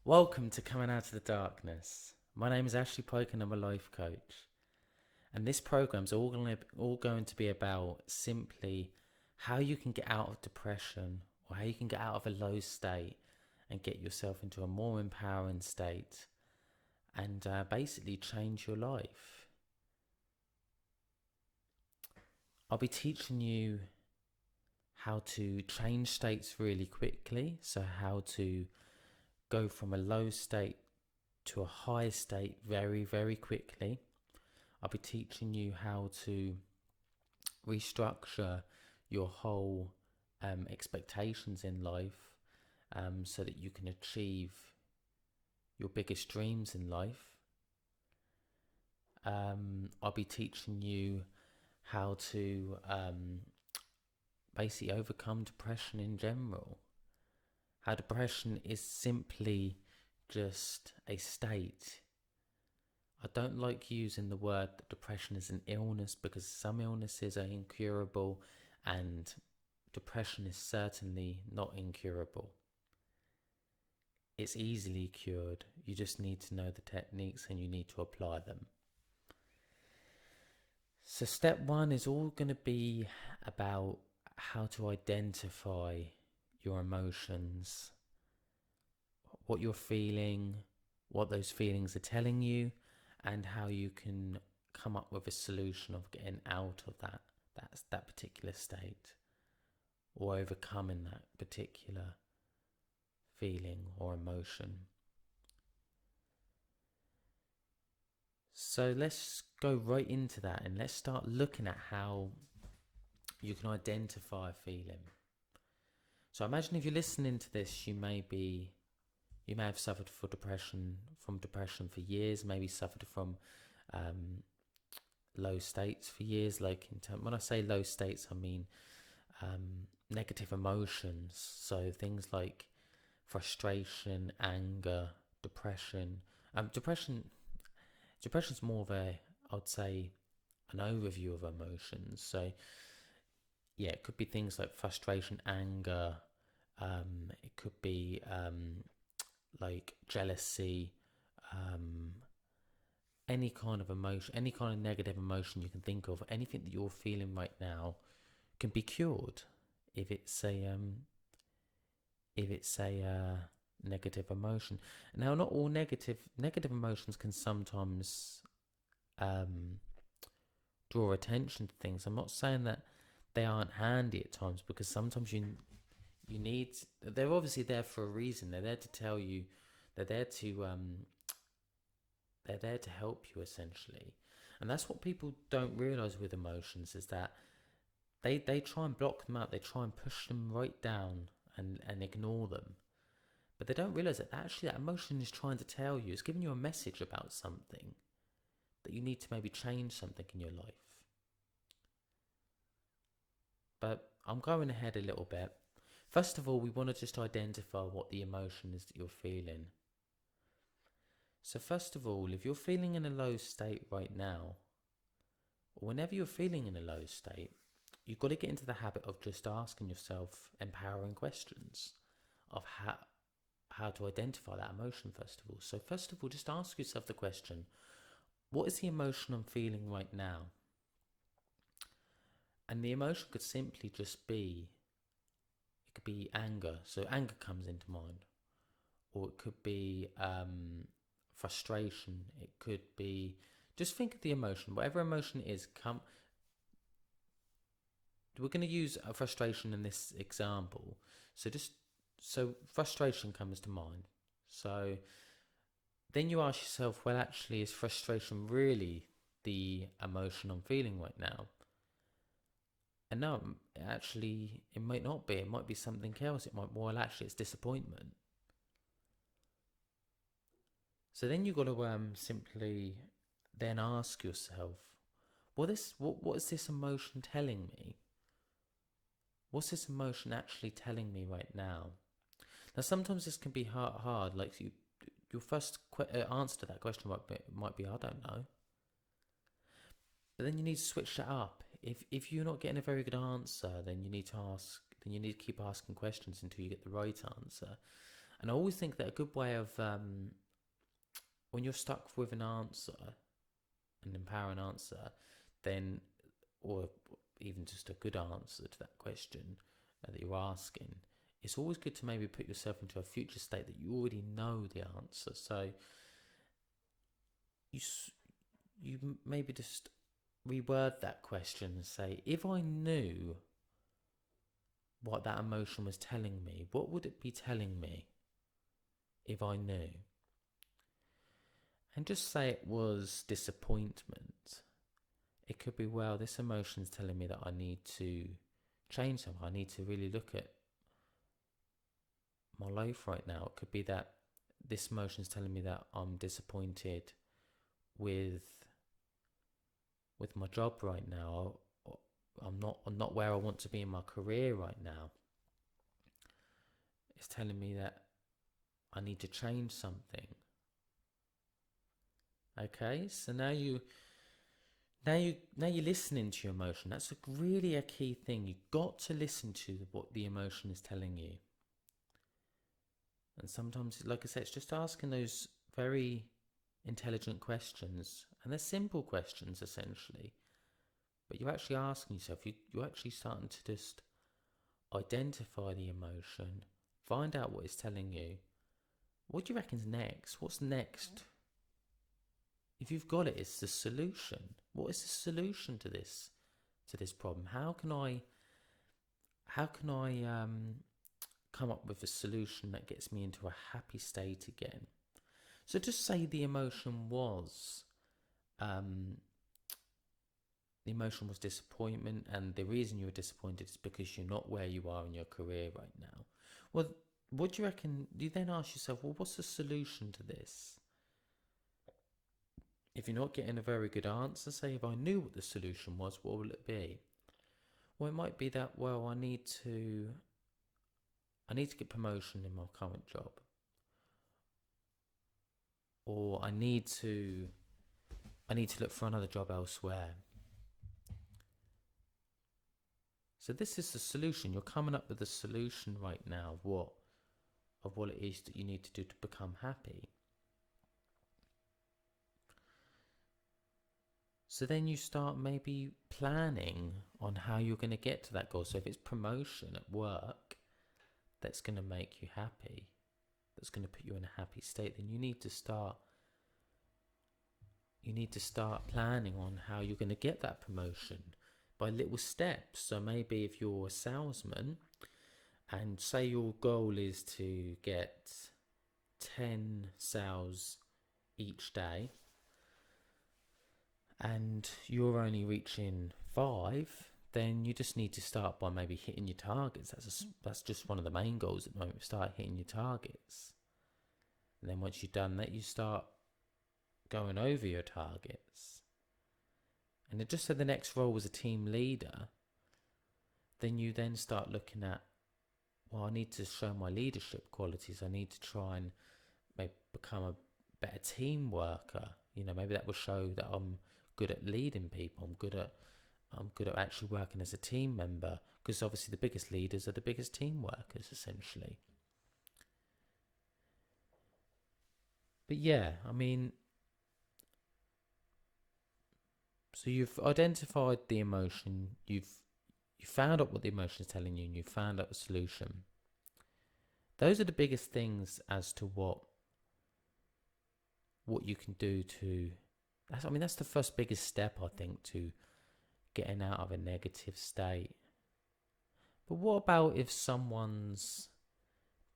Welcome to Coming Out of the Darkness. My name is Ashley Pike and I'm a life coach. And this program's all going to be about simply how you can get out of depression or how you can get out of a low state and get yourself into a more empowering state and basically change your life. I'll be teaching you how to change states really quickly. So how to go from a low state to a high state very, very quickly. I'll be teaching you how to restructure your whole expectations in life so that you can achieve your biggest dreams in life. I'll be teaching you how to basically overcome depression in general. How depression is simply just a state. I don't like using the word that depression is an illness because some illnesses are incurable and depression is certainly not incurable. It's easily cured. You just need to know the techniques and you need to apply them. So step one is all going to be about how to identify your emotions, what you're feeling, what those feelings are telling you, and how you can come up with a solution of getting out of that particular state or overcoming that particular feeling or emotion. So let's go right into that and let's start looking at how you can identify a feeling. So imagine if you're listening to this, you may have suffered from depression for years, maybe suffered from low states for years. When I say low states, I mean negative emotions. So things like frustration, anger, depression. Depression's more of I'd say, an overview of emotions. So yeah, it could be things like frustration, anger. It could be like jealousy, any kind of emotion, any kind of negative emotion you can think of, anything that you're feeling right now can be cured if it's a negative emotion. Now, not all negative emotions can sometimes draw attention to things. I'm not saying that they aren't handy at times, because sometimes you need. They're obviously there for a reason. They're there to tell you. They're there to help you, essentially. And that's what people don't realize with emotions, is that they try and block them out. They try and push them right down and ignore them. But they don't realize that actually that emotion is trying to tell you, it's giving you a message about something, that you need to maybe change something in your life. But I'm going ahead a little bit. First of all, we want to just identify what the emotion is that you're feeling. So first of all, if you're feeling in a low state right now, or whenever you're feeling in a low state, you've got to get into the habit of just asking yourself empowering questions of how to identify that emotion, first of all. So first of all, just ask yourself the question, what is the emotion I'm feeling right now? And the emotion could simply just be, it could be anger. So anger comes into mind. Or it could be frustration. It could be, just think of the emotion, whatever emotion it is. We're going to use a frustration in this example. So frustration comes to mind. So then you ask yourself, well, actually, is frustration really the emotion I'm feeling right now? And no, actually, it might not be. It might be something else. Actually, it's disappointment. So then you've got to simply then ask yourself, what is this emotion telling me? What's this emotion actually telling me right now? Now, sometimes this can be hard. Like your first answer to that question might be, I don't know. But then you need to switch that up. If you're not getting a very good answer, then you need to keep asking questions until you get the right answer. And I always think that a good way of, when you're stuck with an answer, an empowering answer, then, or even just a good answer to that question that you're asking, it's always good to maybe put yourself into a future state that you already know the answer. So you maybe just reword that question and say, if I knew what that emotion was telling me, what would it be telling me if I knew? And just say it was disappointment. It could be, well, this emotion is telling me that I need to change something. I need to really look at my life right now. It could be that this emotion is telling me that I'm disappointed with my job right now. I'm not where I want to be in my career right now. It's telling me that I need to change something. Okay, so now you're listening to your emotion. That's really a key thing. You've got to listen to what the emotion is telling you. And sometimes, like I said, it's just asking those very intelligent questions. And they're simple questions, essentially. But you're actually asking yourself, you're actually starting to just identify the emotion, find out what it's telling you. What do you reckon's next? What's next? If you've got it, it's the solution. What is the solution to this problem? How can I come up with a solution that gets me into a happy state again? So just say the emotion was disappointment, and the reason you were disappointed is because you're not where you are in your career right now. Well, what do you reckon? You then ask yourself, well, what's the solution to this? If you're not getting a very good answer, say, if I knew what the solution was, what will it be? Well, it might be that, well, I need to get promotion in my current job. Or I need to look for another job elsewhere. So this is the solution. You're coming up with a solution right now of what it is that you need to do to become happy. So then you start maybe planning on how you're going to get to that goal. So if it's promotion at work that's going to make you happy, that's going to put you in a happy state, then you need to start planning on how you're going to get that promotion by little steps. So maybe if you're a salesman and say your goal is to get 10 sales each day, and you're only reaching 5, then you just need to start by maybe hitting your targets. That's just one of the main goals at the moment. Start hitting your targets. And then once you've done that, you start going over your targets. And just so the next role was a team leader, then you then start looking at, well, I need to show my leadership qualities. I need to try and maybe become a better team worker. Maybe that will show that I'm good at leading people. I'm good at actually working as a team member, because obviously the biggest leaders are the biggest team workers, essentially. But yeah, so you've identified the emotion, you found out what the emotion is telling you, and you found out the solution. Those are the biggest things as to what you can do to... That's the first biggest step, I think, to getting out of a negative state. But what about if someone's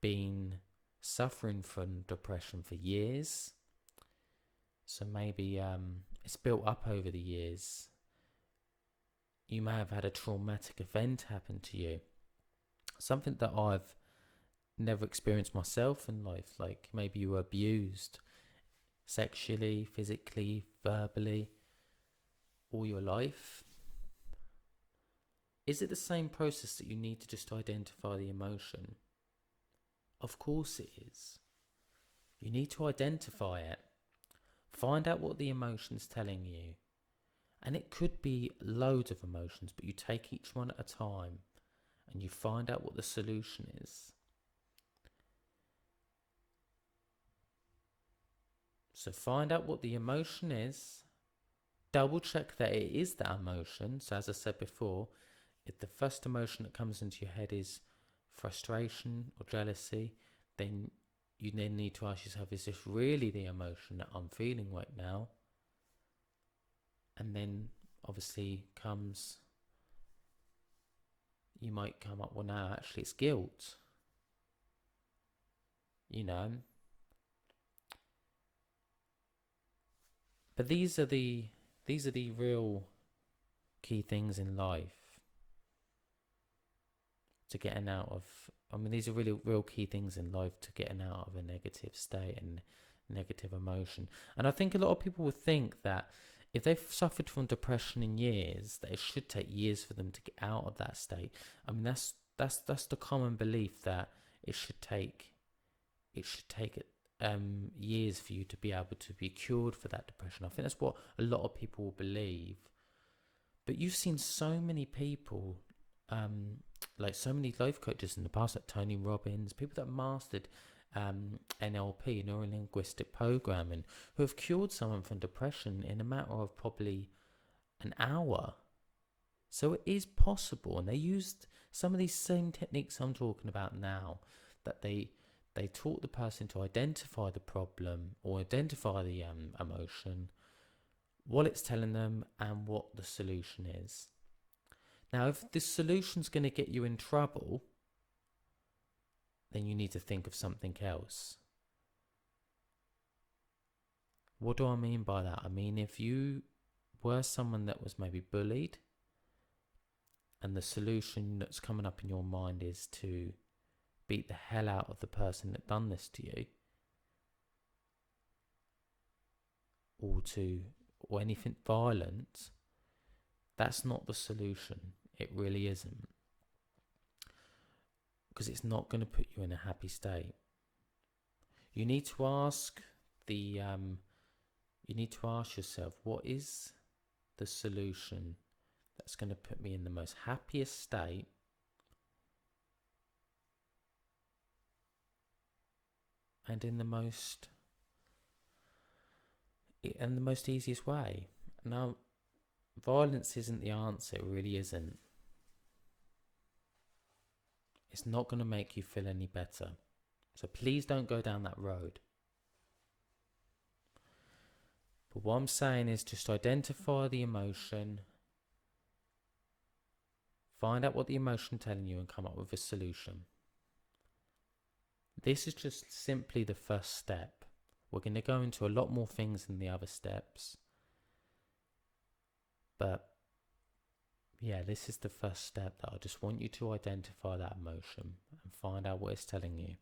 been suffering from depression for years? So maybe it's built up over the years. You may have had a traumatic event happen to you. Something that I've never experienced myself in life. Like maybe you were abused sexually, physically, verbally, all your life. Is it the same process that you need to just identify the emotion? Of course it is. You need to identify it. Find out what the emotion's telling you. And it could be loads of emotions, but you take each one at a time and you find out what the solution is. So find out what the emotion is, double check that it is that emotion. So as I said before, if the first emotion that comes into your head is frustration or jealousy, then you then need to ask yourself, is this really the emotion that I'm feeling right now? And then obviously you might come up, well, no, actually it's guilt. But these are the real key things in life to getting out of. These are really real key things in life to getting out of a negative state and negative emotion. And I think a lot of people would think that if they've suffered from depression in years, that it should take years for them to get out of that state. That's the common belief, that it should take years for you to be able to be cured for that depression. I think that's what a lot of people believe. But you've seen so many people, like so many life coaches in the past, like Tony Robbins, people that mastered NLP, neuro-linguistic programming, who have cured someone from depression in a matter of probably an hour. So it is possible, and they used some of these same techniques I'm talking about now, that they taught the person to identify the problem or identify the emotion, what it's telling them, and what the solution is. Now, if this solution's going to get you in trouble, then you need to think of something else. What do I mean by that? I mean, if you were someone that was maybe bullied, and the solution that's coming up in your mind is to beat the hell out of the person that done this to you, or anything violent, that's not the solution. It really isn't, because it's not going to put you in a happy state. You need to ask yourself, what is the solution that's going to put me in the most happiest state, and in the most easiest way. Now, violence isn't the answer. It really isn't. It's not going to make you feel any better. So please don't go down that road. But what I'm saying is just identify the emotion, find out what the emotion is telling you, and come up with a solution. This is just simply the first step. We're going to go into a lot more things in the other steps. But yeah, this is the first step, that I just want you to identify that emotion and find out what it's telling you.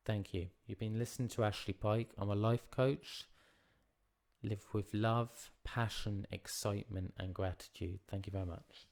Thank you. You've been listening to Ashley Pike. I'm a life coach. Live with love, passion, excitement, and gratitude. Thank you very much.